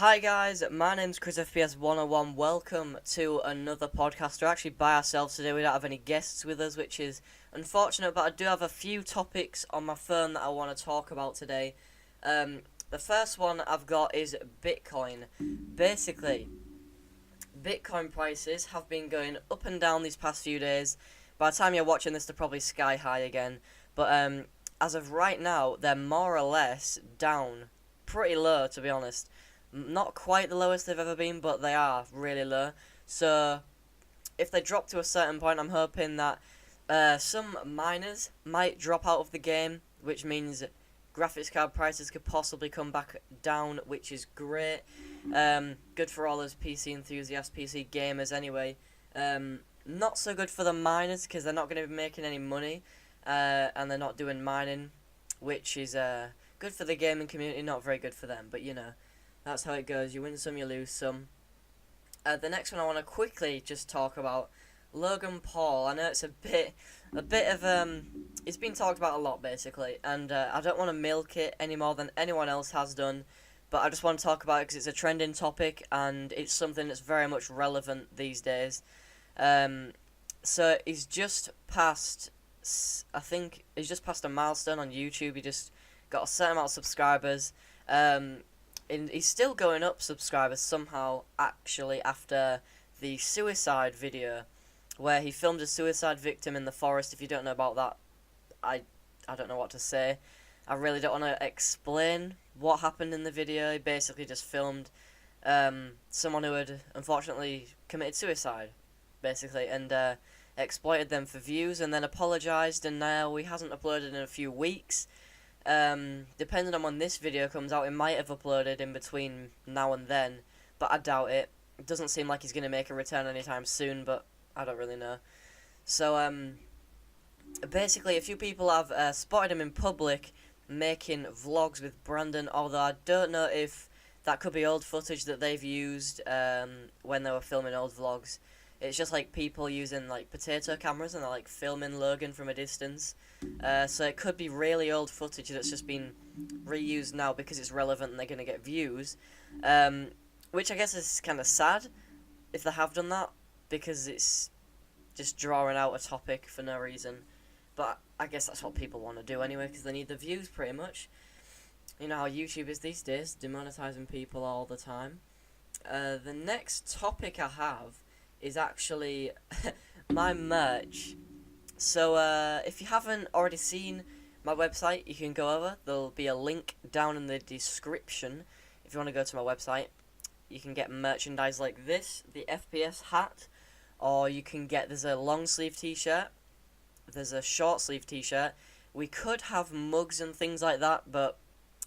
Hi guys, my name's Chris FPS 101. Welcome to another podcast. We're actually by ourselves today. We don't have any guests with us, which is unfortunate, but I do have a few topics on my phone that I want to talk about today. The first one I've got is Bitcoin. Basically, Bitcoin prices have been going up and down these past few days. By the time you're watching this, they're probably sky high again. But as of right now, they're more or less down. Pretty low, to be honest. Not quite the lowest they've ever been, but they are really low. So, if they drop to a certain point, I'm hoping that some miners might drop out of the game, which means graphics card prices could possibly come back down, which is great. Good for all those PC enthusiasts, PC gamers anyway. Not so good for the miners, because they're not going to be making any money, and they're not doing mining, which is good for the gaming community, not very good for them, but you know. That's how it goes. You win some, you lose some. The next one I want to quickly just talk about, Logan Paul. I know it's a bit of it's been talked about a lot basically, and I don't want to milk it any more than anyone else has done, but I just want to talk about it because it's a trending topic and it's something that's very much relevant these days. So he's just passed, I think he's just passed a milestone on YouTube. He just got a certain amount of subscribers. And he's still going up subscribers somehow, actually, after the suicide video, where he filmed a suicide victim in the forest. If you don't know about that, I don't know what to say. I really don't want to explain what happened in the video. He basically just filmed someone who had, unfortunately, committed suicide, basically, and exploited them for views, and then apologised, and now he hasn't uploaded in a few weeks. Depending on when this video comes out, it might have uploaded in between now and then, but I doubt it. It doesn't seem like he's going to make a return anytime soon, but I don't really know. So, basically, a few people have spotted him in public making vlogs with Brandon, although I don't know if that could be old footage that they've used when they were filming old vlogs. It's just like people using like potato cameras and they're like filming Logan from a distance. So it could be really old footage that's just been reused now because it's relevant and they're going to get views. Which I guess is kind of sad if they have done that, because it's just drawing out a topic for no reason. But I guess that's what people want to do anyway, because they need the views pretty much. You know how YouTube is these days, demonetizing people all the time. The next topic I have is actually my merch. So if you haven't already seen my website, you can go over. There'll be a link down in the description if you want to go to my website. You can get merchandise like this, the FPS hat, or you can get, there's a long sleeve t-shirt, there's a short sleeve t-shirt. We could have mugs and things like that, but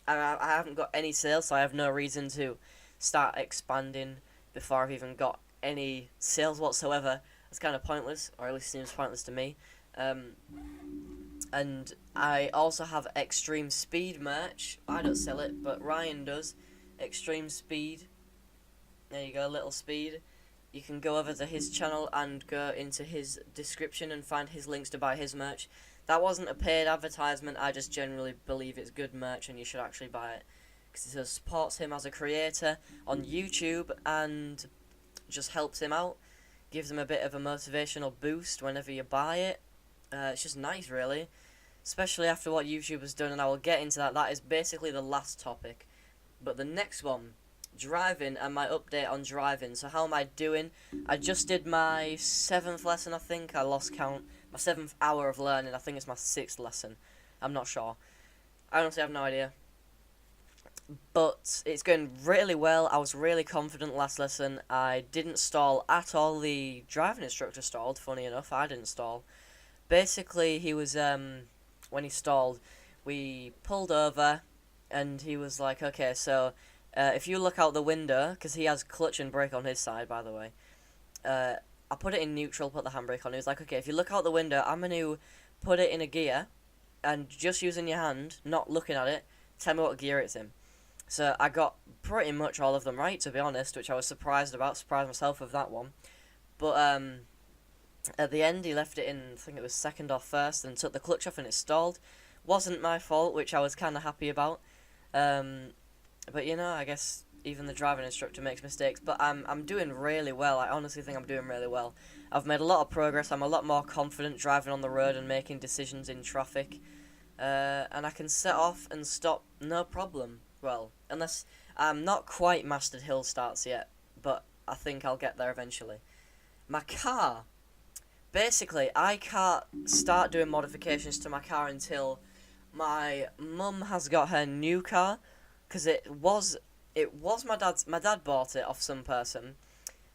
I haven't got any sales, so I have no reason to start expanding before I've even got any sales whatsoever. It's kind of pointless, or at least seems pointless to me. And I also have Extreme Speed merch. I don't sell it, but Ryan does. Extreme Speed. There you go, Little Speed. You can go over to his channel and go into his description and find his links to buy his merch. That wasn't a paid advertisement, I just generally believe it's good merch and you should actually buy it, because it supports him as a creator on YouTube and just helps him out, gives him a bit of a motivational boost whenever you buy it. It's just nice, really, especially after what YouTube has done, and I will get into that. That is basically the last topic. But the next one, driving and my update on driving. So how am I doing? I just did my 7th lesson, I think. I lost count. My 7th hour of learning. I think it's my 6th lesson. I'm not sure. I honestly have no idea. But it's going really well. I was really confident last lesson. I didn't stall at all. The driving instructor stalled, funny enough. I didn't stall. Basically, he was, when he stalled, we pulled over, and he was like, okay, so, if you look out the window, because he has clutch and brake on his side, by the way, I put it in neutral, put the handbrake on. He was like, okay, if you look out the window, I'm going to put it in a gear, and just using your hand, not looking at it, tell me what gear it's in. So I got pretty much all of them right, to be honest, which I was surprised myself with that one. But at the end, he left it in, I think it was 2nd or 1st, and took the clutch off and it stalled. Wasn't my fault, which I was kind of happy about. But you know, I guess even the driving instructor makes mistakes, but I'm doing really well. I honestly think I'm doing really well. I've made a lot of progress. I'm a lot more confident driving on the road and making decisions in traffic. And I can set off and stop no problem. Well, unless I'm not quite mastered hill starts yet, but I think I'll get there eventually. My car, basically, I can't start doing modifications to my car until my mum has got her new car, because it was my dad's. My dad bought it off some person.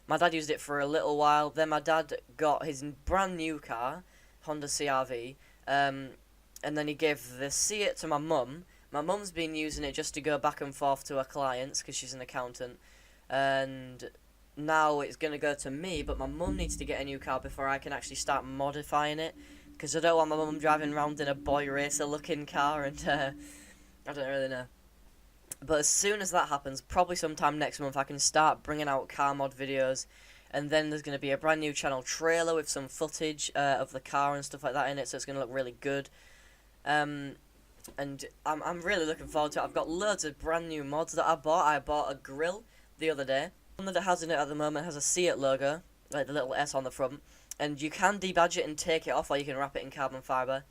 My dad used it for a little while. Then my dad got his brand new car, Honda CR-V. And then he gave the Seat to my mum. My mum's been using it just to go back and forth to her clients because she's an accountant. And now it's going to go to me, but my mum needs to get a new car before I can actually start modifying it. Because I don't want my mum driving around in a boy racer looking car, and I don't really know. But as soon as that happens, probably sometime next month, I can start bringing out car mod videos. And then there's going to be a brand new channel trailer with some footage of the car and stuff like that in it, so it's going to look really good. And I'm really looking forward to it. I've got loads of brand new mods that I bought. I bought a grill the other day. One that it has in it at the moment has a Seat logo, like the little S on the front. And you can debadge it and take it off, or you can wrap it in carbon fibre.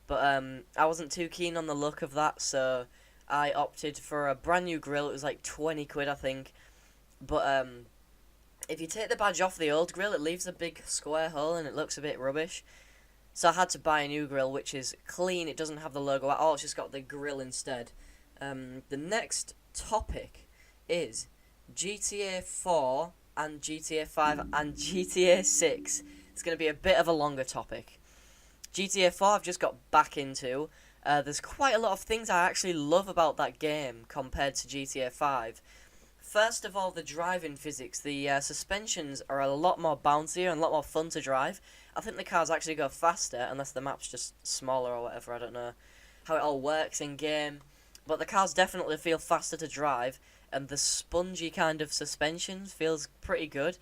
But I wasn't too keen on the look of that, so I opted for a brand new grill. It was like 20 quid, I think. But if you take the badge off the old grill, it leaves a big square hole and it looks a bit rubbish. So I had to buy a new grill, which is clean. It doesn't have the logo at all. It's just got the grill instead. The next topic is GTA 4 and GTA 5 and GTA 6. It's going to be a bit of a longer topic. GTA 4 I've just got back into. There's quite a lot of things I actually love about that game compared to GTA 5. First of all, the driving physics. The suspensions are a lot more bouncier and a lot more fun to drive. I think the cars actually go faster, unless the map's just smaller or whatever. I don't know how it all works in game. But the cars definitely feel faster to drive, and the spongy kind of suspension feels pretty good.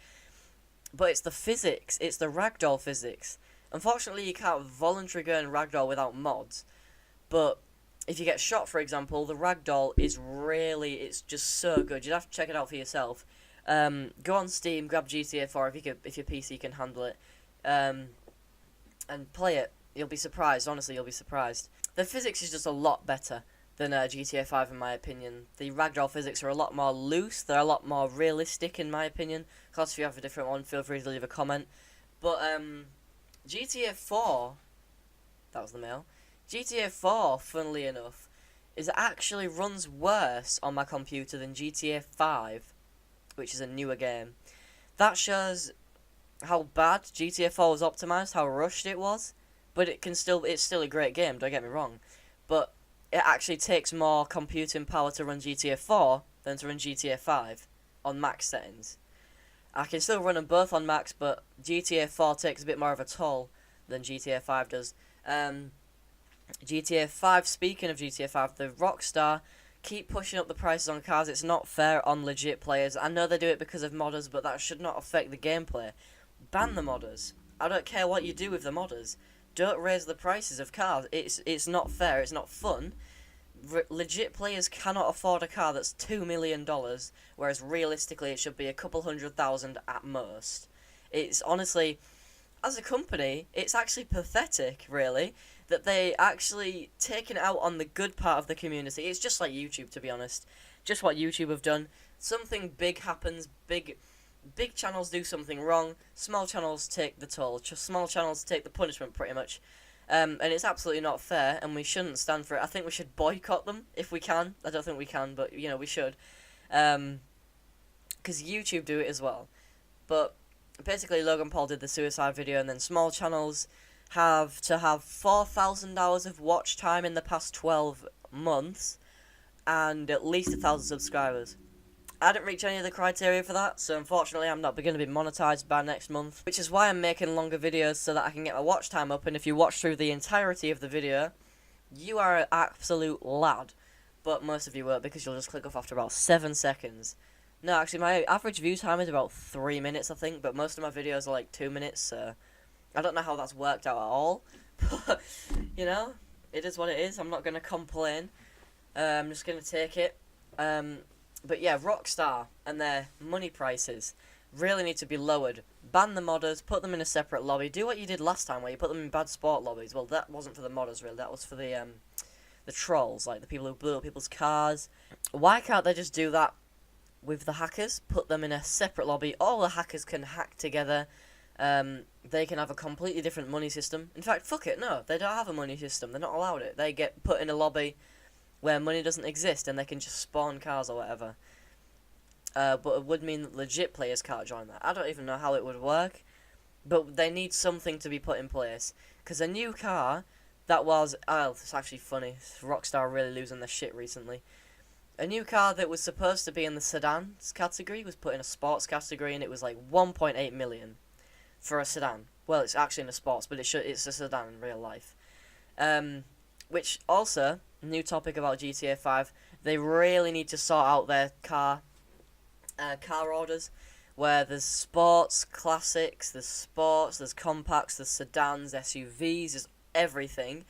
But it's the physics. It's the ragdoll physics. Unfortunately, you can't voluntarily go in ragdoll without mods. But if you get shot, for example, the ragdoll is really, it's just so good. You'd have to check it out for yourself. Go on Steam, grab GTA 4 if your PC can handle it, and play it. You'll be surprised, honestly, you'll be surprised. The physics is just a lot better than GTA 5 in my opinion. The ragdoll physics are a lot more loose, they're a lot more realistic in my opinion. Of course, if you have a different one, feel free to leave a comment. But GTA 4, that was the mail. GTA 4, funnily enough, is actually runs worse on my computer than GTA 5, which is a newer game. That shows how bad GTA 4 was optimized, how rushed it was, but it's still a great game, don't get me wrong. But it actually takes more computing power to run GTA 4 than to run GTA 5 on max settings. I can still run them both on max, but GTA 4 takes a bit more of a toll than GTA 5 does. GTA 5, speaking of GTA 5, the Rockstar keep pushing up the prices on cars. It's not fair on legit players. I know they do it because of modders, but that should not affect the gameplay. Ban the modders. I don't care what you do with the modders. Don't raise the prices of cars. It's not fair. It's not fun. Legit players cannot afford a car that's $2 million, whereas realistically it should be a couple $100,000 at most. It's honestly, as a company, it's actually pathetic, really, that they actually taken it out on the good part of the community. It's just like YouTube, to be honest. Just what YouTube have done. Something big happens, big channels do something wrong, small channels take the toll. Small channels take the punishment, pretty much. And it's absolutely not fair, and we shouldn't stand for it. I think we should boycott them, if we can. I don't think we can, but, you know, we should. Because YouTube do it as well. But basically, Logan Paul did the suicide video, and then small channels have to have 4,000 hours of watch time in the past 12 months, and at least 1,000 subscribers. I didn't reach any of the criteria for that, so unfortunately I'm not going to be monetized by next month, which is why I'm making longer videos so that I can get my watch time up. And if you watch through the entirety of the video, you are an absolute lad. But most of you won't, because you'll just click off after about 7 seconds. No, actually my average view time is about 3 minutes, I think, but most of my videos are like 2 minutes, so I don't know how that's worked out at all. But, you know, it is what it is. I'm not going to complain. I'm just going to take it. But yeah, Rockstar and their money prices really need to be lowered. Ban the modders, put them in a separate lobby. Do what you did last time, where you put them in bad sport lobbies. Well, that wasn't for the modders, really. That was for the trolls, like the people who blew up people's cars. Why can't they just do that with the hackers? Put them in a separate lobby. All the hackers can hack together. They can have a completely different money system. In fact, fuck it, no, they don't have a money system. They're not allowed it. They get put in a lobby where money doesn't exist, and they can just spawn cars or whatever. But it would mean that legit players can't join that. I don't even know how it would work, but they need something to be put in place. Because a new car that was... Oh, it's actually funny. Rockstar are really losing their shit recently. A new car that was supposed to be in the sedans category was put in a sports category, and it was like 1.8 million for a sedan. Well, it's actually in a sports, but it's a sedan in real life. Which also, new topic about GTA 5, they really need to sort out their car orders, where there's sports, classics, there's sports, there's compacts, there's sedans, SUVs, there's everything.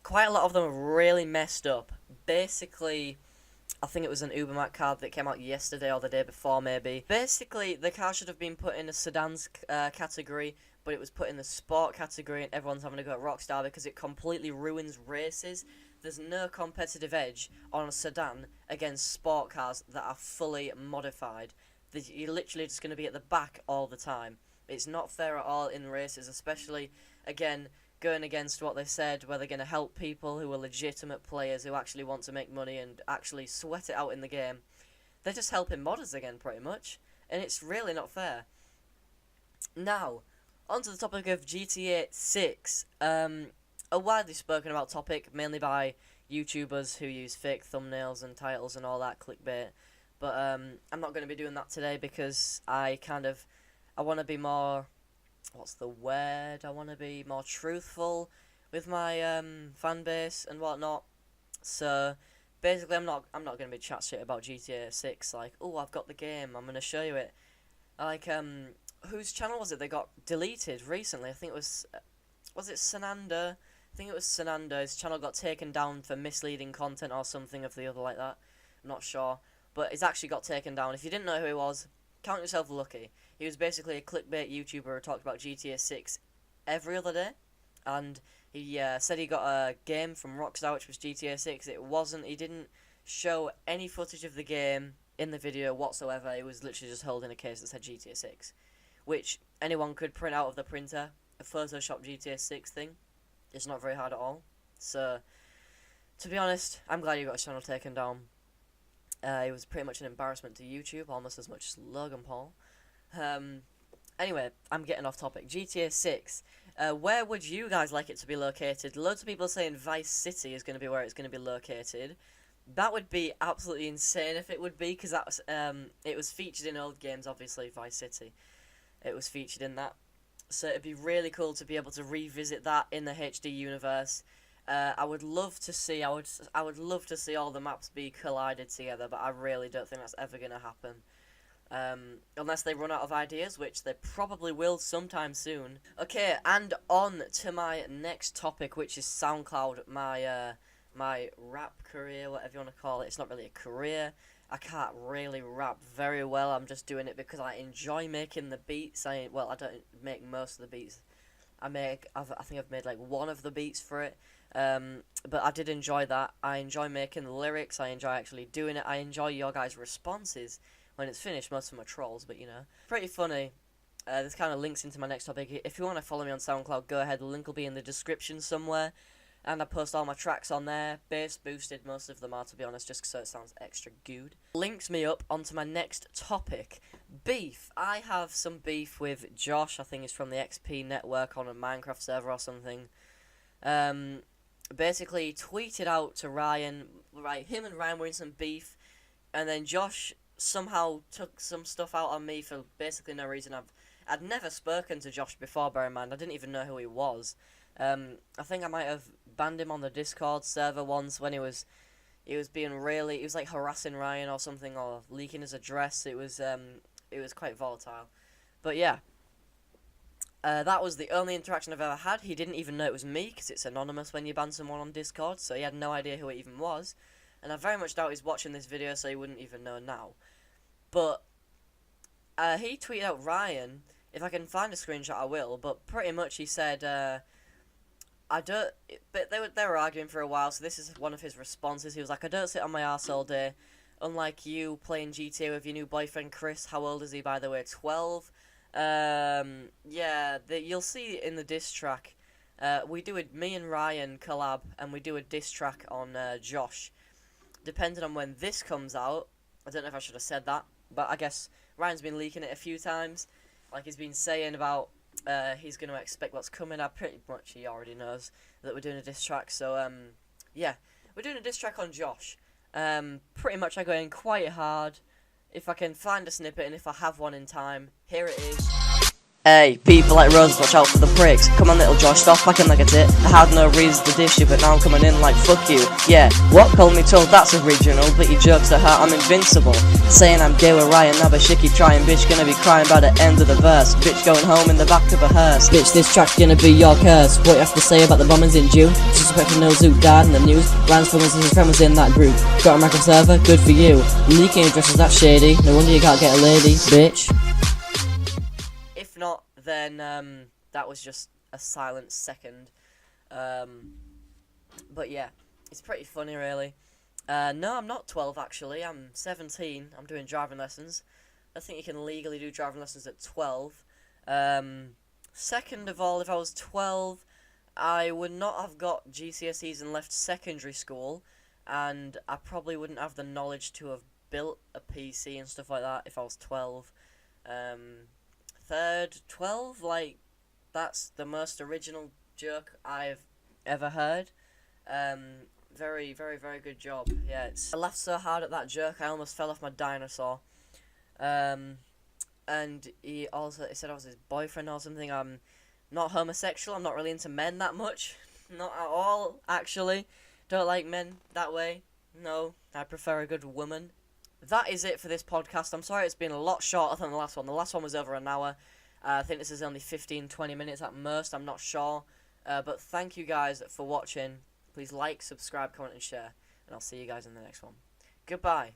Quite a lot of them are really messed up. Basically, I think it was an Ubermax card that came out yesterday or the day before, maybe. Basically, the car should have been put in a sedans category, but it was put in the sport category, and everyone's having to go at Rockstar because it completely ruins races. There's no competitive edge on a sedan against sport cars that are fully modified. You're literally just going to be at the back all the time. It's not fair at all in races, especially, again, going against what they said, where they're going to help people who are legitimate players who actually want to make money and actually sweat it out in the game. They're just helping modders again, pretty much, and it's really not fair. Now, onto the topic of GTA 6. A widely spoken about topic, mainly by YouTubers who use fake thumbnails and titles and all that, clickbait. But I'm not going to be doing that today because I want to be more... What's the word? I want to be more truthful with my fan base and whatnot. So basically, I'm not going to be chat shit about GTA 6. Like, oh, I've got the game. I'm going to show you it. Like, whose channel was it that got deleted recently? I think it was it Sananda? I think it was Sananda. His channel got taken down for misleading content or something of the other like that. I'm not sure, but it's actually got taken down. If you didn't know who he was, count yourself lucky. He was basically a clickbait YouTuber who talked about GTA 6 every other day, and he said he got a game from Rockstar, which was GTA 6. He didn't show any footage of the game in the video whatsoever. It was literally just holding a case that said GTA 6, which anyone could print out of the printer, a Photoshop GTA 6 thing. It's not very hard at all. So, to be honest, I'm glad you got his channel taken down. It was pretty much an embarrassment to YouTube, almost as much as Logan Paul. Anyway, I'm getting off topic. GTA 6. Where would you guys like it to be located? Loads of people saying Vice City is going to be where it's going to be located. That would be absolutely insane if it would be, because that was, it was featured in old games, obviously, Vice City. It was featured in that. So it'd be really cool to be able to revisit that in the HD universe. I would love to see all the maps be collided together, but I really don't think that's ever going to happen. Unless they run out of ideas, which they probably will sometime soon. Okay, and on to my next topic, which is SoundCloud, my rap career, whatever you want to call it. It's not really a career. I can't really rap very well. I'm just doing it because I enjoy making the beats. I don't make most of the beats. I think I've made like one of the beats for it. But I did enjoy that. I enjoy making the lyrics. I enjoy actually doing it. I enjoy your guys' responses when it's finished. Most of them are trolls, but you know, pretty funny. This kind of links into my next topic. If you want to follow me on SoundCloud, go ahead. The link will be in the description somewhere. And I post all my tracks on there. Bass boosted, most of them are, to be honest, just so it sounds extra good. Links me up onto my next topic. Beef. I have some beef with Josh. I think he's from the XP network on a Minecraft server or something. Basically tweeted out to Ryan. Right, him and Ryan were in some beef. And then Josh somehow took some stuff out on me for basically no reason. I'd never spoken to Josh before, bear in mind. I didn't even know who he was. I think I might have banned him on the Discord server once when he was like harassing Ryan or something, or leaking his address. It was quite volatile. But yeah, that was the only interaction I've ever had. He didn't even know it was me, because it's anonymous when you ban someone on Discord, so he had no idea who it even was. and I very much doubt he's watching this video, so he wouldn't even know now. But he tweeted out Ryan. If I can find a screenshot, I will. But pretty much he said, I don't. But they were arguing for a while, so this is one of his responses. He was like, I don't sit on my arse all day. Unlike you playing GTA with your new boyfriend Chris. How old is he, by the way? 12. Yeah, you'll see in the diss track. Me and Ryan collab, and we do a diss track on Josh. Depending on when this comes out, I don't know if I should have said that, but I guess Ryan's been leaking it a few times. Like he's been saying about he's going to expect what's coming. Pretty much he already knows that we're doing a diss track. So yeah, we're doing a diss track on Josh. Pretty much I go in quite hard. If I can find a snippet, and if I have one in time, here it is. Hey, people like Roses, watch out for the pricks. Come on, little Josh, stop acting like a tit. I had no reason to dish you, but now I'm coming in like fuck you. Yeah, what? Call me told that's original, but your jokes at heart, I'm invincible. Saying I'm gay with Ryan, now a shiki trying bitch gonna be crying by the end of the verse. Bitch going home in the back of a hearse. Bitch, this track's gonna be your curse. What you have to say about the bombings in June? Suspecting knows who died in the news. Ryan's from his friend was in that group. Got a micro server? Good for you. Leaking addresses, that shady. No wonder you can't get a lady, bitch. If not, then that was just a silent second. But yeah, it's pretty funny, really. No, I'm not 12, actually. I'm 17. I'm doing driving lessons. I think you can legally do driving lessons at 12. Second of all, if I was 12, I would not have got GCSEs and left secondary school, and I probably wouldn't have the knowledge to have built a PC and stuff like that if I was 12. Third, 12, like, that's the most original joke I've ever heard. Very, very, very good job. Yeah, I laughed so hard at that joke, I almost fell off my dinosaur. And he said I was his boyfriend or something. I'm not homosexual, I'm not really into men that much. Not at all, actually. Don't like men that way. No, I prefer a good woman. That is it for this podcast. I'm sorry it's been a lot shorter than the last one. The last one was over an hour. I think this is only 15-20 minutes at most. I'm not sure. But thank you guys for watching. Please like, subscribe, comment, and share. And I'll see you guys in the next one. Goodbye.